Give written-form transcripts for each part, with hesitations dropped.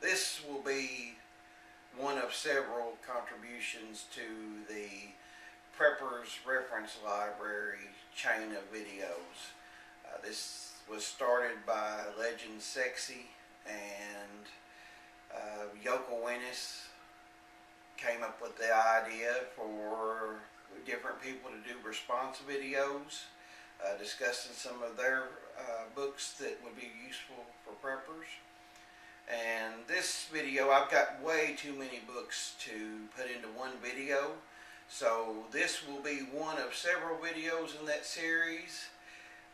This will be one of several contributions to the Prepper's Reference Library chain of videos. This was started by LegendSexy and Yokowenis came up with the idea for different people to do response videos discussing some of their books that would be useful for preppers. And this video, I've got way too many books to put into one video, so this will be one of several videos in that series.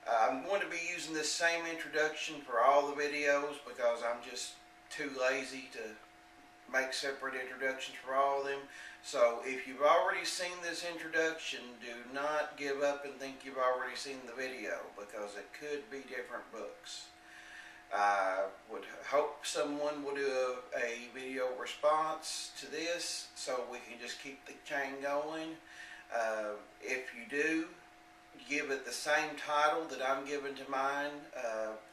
I'm going to be using this same introduction for all the videos because I'm just too lazy to make separate introductions for all of them. So if you've already seen this introduction, do not give up and think you've already seen the video, because it could be different books. I would hope someone will do a video response to this so we can just keep the chain going. If you do, give it the same title that I'm giving to mine,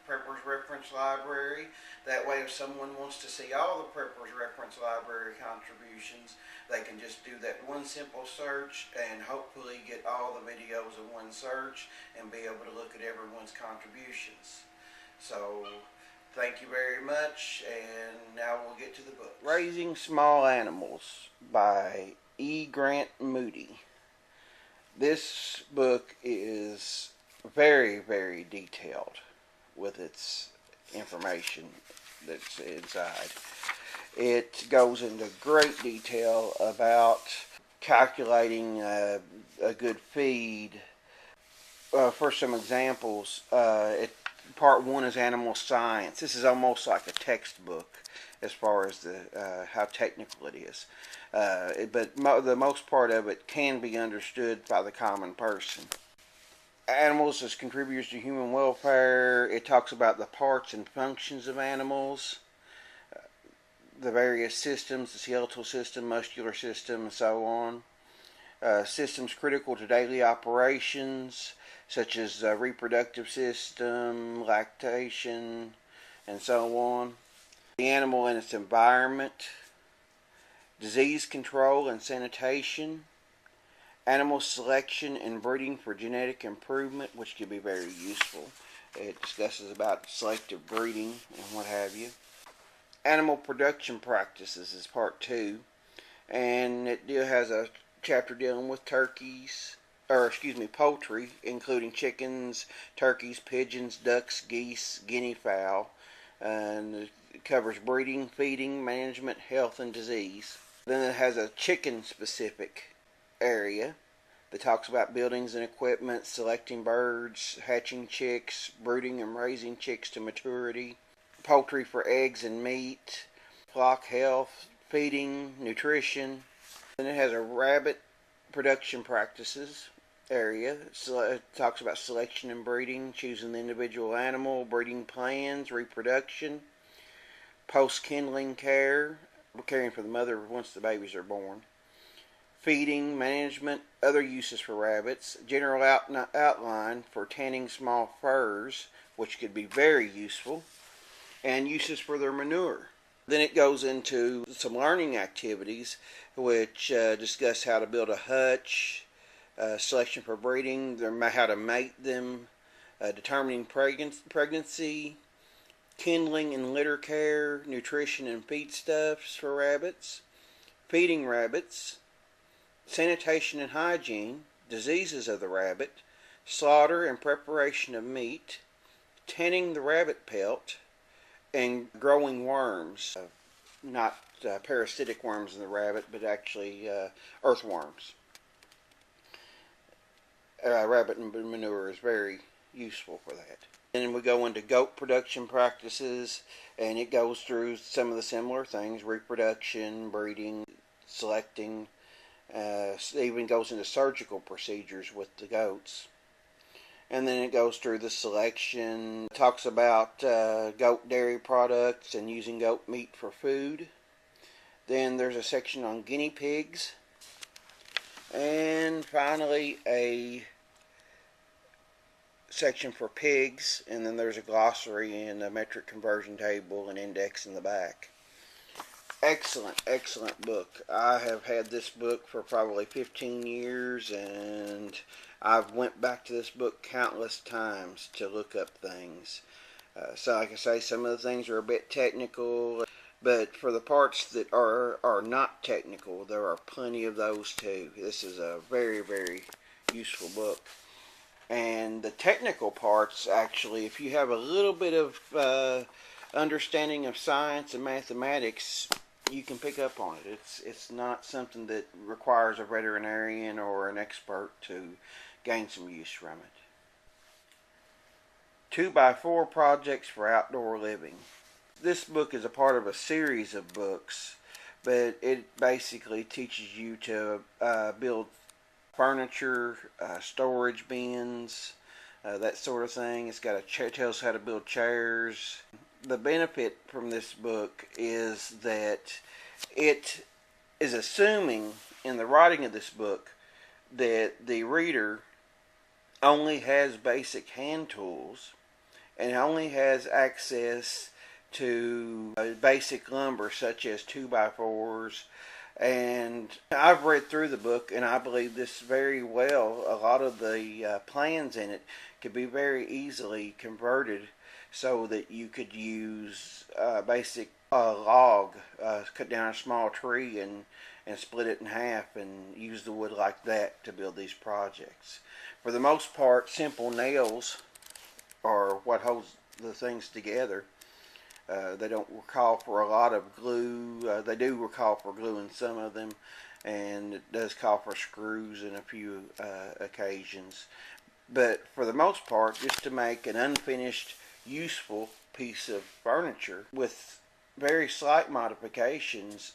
Prepper's Reference Library. That way if someone wants to see all the Prepper's Reference Library contributions, they can just do that one simple search and hopefully get all the videos in one search and be able to look at everyone's contributions. So, thank you very much, and now we'll get to the book. Raising Small Animals by E. Grant Moody. This book is very, very detailed with its information that's inside. It goes into great detail about calculating a good feed. For some examples, Part 1 is animal science. This is almost like a textbook as far as how technical it is. But the most part of it can be understood by the common person. Animals as contributors to human welfare. It talks about the parts and functions of animals, the various systems, the skeletal system, muscular system, and so on. Systems critical to daily operations, such as reproductive system, lactation, and so on. The animal and its environment, disease control and sanitation, animal selection and breeding for genetic improvement, which can be very useful. It discusses about selective breeding and what have you. Animal production practices is part 2, and it has a chapter dealing with poultry, including chickens, turkeys, pigeons, ducks, geese, guinea fowl, and it covers breeding, feeding, management, health, and disease. Then it has a chicken-specific area that talks about buildings and equipment, selecting birds, hatching chicks, brooding and raising chicks to maturity, poultry for eggs and meat, flock health, feeding, nutrition. Then it has a rabbit production practices area. It talks about selection and breeding, choosing the individual animal, breeding plans, reproduction, post-kindling care, caring for the mother once the babies are born, feeding, management, other uses for rabbits, general outline for tanning small furs, which could be very useful, and uses for their manure. Then it goes into some learning activities which discuss how to build a hutch, selection for breeding, how to mate them, determining pregnancy, kindling and litter care, nutrition and feedstuffs for rabbits, feeding rabbits, sanitation and hygiene, diseases of the rabbit, slaughter and preparation of meat, tanning the rabbit pelt, and growing worms. Not parasitic worms in the rabbit, but actually earthworms. Rabbit manure is very useful for that. Then we go into goat production practices, and it goes through some of the similar things: reproduction, breeding, selecting. It even goes into surgical procedures with the goats. And then it goes through the selection, talks about goat dairy products and using goat meat for food. Then there's a section on guinea pigs. And finally a section for pigs, and then there's a glossary and a metric conversion table and index in the back. Excellent, excellent book. I have had this book for probably 15 years, and I've went back to this book countless times to look up things. So like I say, some of the things are a bit technical, but for the parts that are not technical, there are plenty of those too. This is a very, very useful book. And the technical parts, actually, if you have a little bit of understanding of science and mathematics, you can pick up on it. It's not something that requires a veterinarian or an expert to gain some use from it. 2x4 projects for outdoor living. This book is a part of a series of books, but it basically teaches you to build furniture, storage bins, that sort of thing. It's got tells how to build chairs. The benefit from this book is that it is assuming in the writing of this book that the reader only has basic hand tools and only has access to basic lumber such as 2x4s. And I've read through the book, and I believe this very well. A lot of the plans in it could be very easily converted so that you could use basic log, cut down a small tree and split it in half and use the wood like that to build these projects. For the most part, simple nails are what holds the things together. They don't call for a lot of glue. They do call for glue in some of them, and it does call for screws in a few occasions. But for the most part, just to make an unfinished, useful piece of furniture with very slight modifications,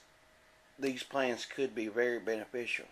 these plans could be very beneficial.